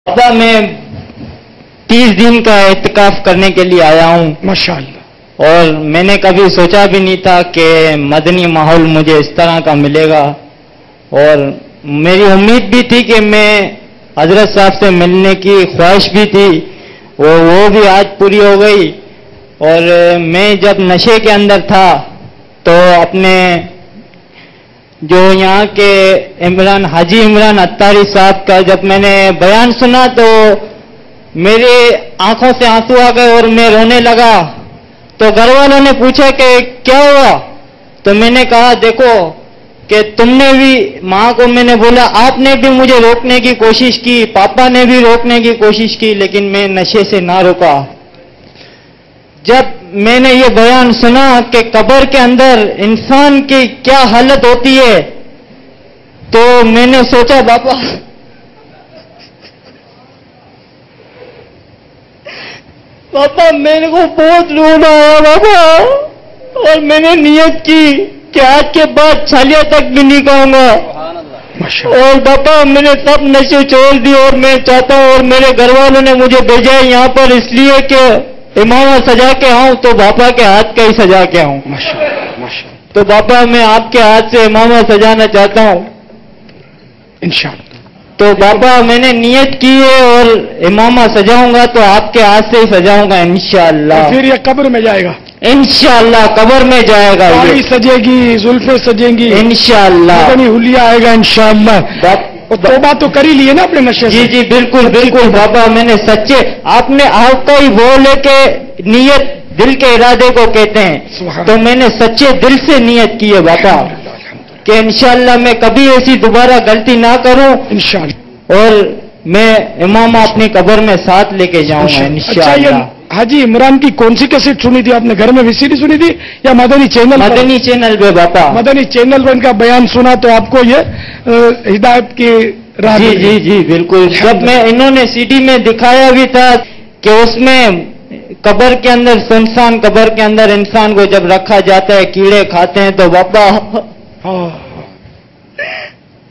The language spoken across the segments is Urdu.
بابا میں 30 دن کا اعتکاف کرنے کے لیے آیا ہوں ماشاءاللہ، اور میں نے کبھی سوچا بھی نہیں تھا کہ مدنی ماحول مجھے اس طرح کا ملے گا، اور میری امید بھی تھی کہ میں حضرت صاحب سے ملنے کی خواہش بھی تھی، وہ بھی آج پوری ہو گئی۔ اور میں جب نشے کے اندر تھا تو اپنے جو یہاں کے حاجی عمران اتاری صاحب کا جب میں نے بیان سنا تو میری آنکھوں سے آنسو آ گئے اور میں رونے لگا۔ تو گھر والوں نے پوچھا کہ کیا ہوا؟ تو میں نے کہا دیکھو کہ تم نے بھی، ماں کو میں نے بولا آپ نے بھی مجھے روکنے کی کوشش کی، پاپا نے بھی روکنے کی کوشش کی، لیکن میں نشے سے نہ روکا۔ جب میں نے یہ بیان سنا کہ قبر کے اندر انسان کی کیا حالت ہوتی ہے تو میں نے سوچا پاپا میرے کو بہت رونا آیا بابا، اور میں نے نیت کی کہ آج کے بعد چھالیاں تک بھی نہیں کہوں گا، اور پاپا میں نے سب نشے چھوڑ دی، اور میں چاہتا ہوں، اور میرے گھر والوں نے مجھے بھیجا ہے یہاں پر اس لیے کہ امامہ سجا کے آؤں تو پاپا کے ہاتھ کا ہی سجا کے آؤں۔ تو پاپا میں آپ کے ہاتھ سے امامہ سجانا چاہتا ہوں انشاءاللہ۔ تو پاپا میں نے نیت کی ہے اور امامہ سجاؤں گا تو آپ کے ہاتھ سے ہی سجاؤں گا انشاءاللہ۔ پھر یہ قبر میں جائے گا انشاءاللہ، قبر میں جائے گا، داڑھی سجے گی، زلفیں سجیں گی انشاءاللہ، مدنی حلیہ آئے گا انشاءاللہ۔ توبہ تو کر ہی لی ہے نا اپنے نشے سے؟ جی بالکل بالکل بابا، میں نے سچے، آپ نے آپ کا ہی بول ہے کہ نیت دل کے ارادے کو کہتے ہیں، تو میں نے سچے دل سے نیت کی ہے بابا کہ انشاءاللہ میں کبھی ایسی دوبارہ غلطی نہ کروں انشاءاللہ، اور میں امامہ اپنی قبر میں ساتھ لے کے جاؤں گا اچھا، یہ انشاءاللہ۔ حاجی عمران کی کون سی کیسٹ سنی تھی آپ نے؟ گھر میں ویسیڈی سنی تھی یا مدنی چینل؟ مدنی چینل پہ بابا، مدنی چینل پر ان کا بیان سنا تو آپ کو یہ ہدایت کی راہ جی جی جی بالکل۔ جب میں انہوں نے سی ڈی میں دکھایا بھی تھا کہ اس میں قبر کے اندر، سنسان قبر کے اندر انسان کو جب رکھا جاتا ہے کیڑے کھاتے ہیں، تو بابا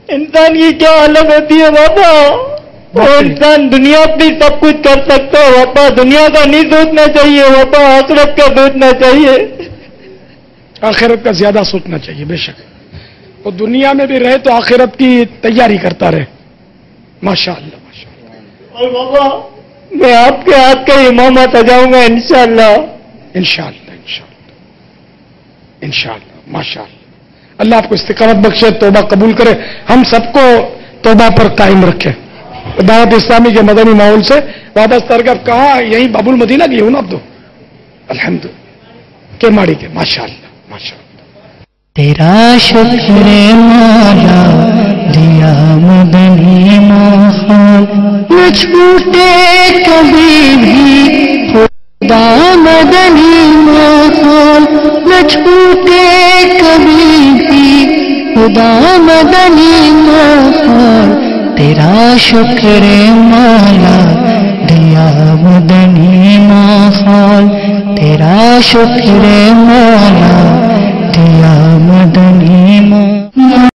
انسان کی کیا حالت ہوتی ہے بابا؟ وہ انسان دنیا پہ سب کچھ کر سکتا ہے بابا، دنیا کا نہیں سوچنا چاہیے بابا، آخرت کا سوچنا چاہیے، آخرت کا زیادہ سوچنا چاہیے۔ بے شک وہ دنیا میں بھی رہے تو آخرت کی تیاری کرتا رہے۔ ماشاءاللہ ماشاءاللہ۔ اور بابا میں آپ کے ہاتھ کا امامہ سجاؤں گا انشاءاللہ انشاءاللہ انشاءاللہ انشاءاللہ ماشاءاللہ۔ اللہ آپ کو استقامت بخشے، توبہ قبول کرے، ہم سب کو توبہ پر قائم رکھے۔ دعوت اسلامی کے مدنی ماحول سے وابستہ رکھ، کہاں یہیں باب المدینہ کی ہوں نا اب تو الحمدللہ کے ماڑی کے۔ ماشاءاللہ ماشاءاللہ۔ تیرا شکر مولا دیا مدنی ماحول، نہ چھوٹے کبھی بھی خدا مدنی ماحول، نہ چھوٹے کبھی بھی خدا مدنی ماحول۔ تیرا شکر مولا دیا مدنی ماحول، تیرا شکر مولا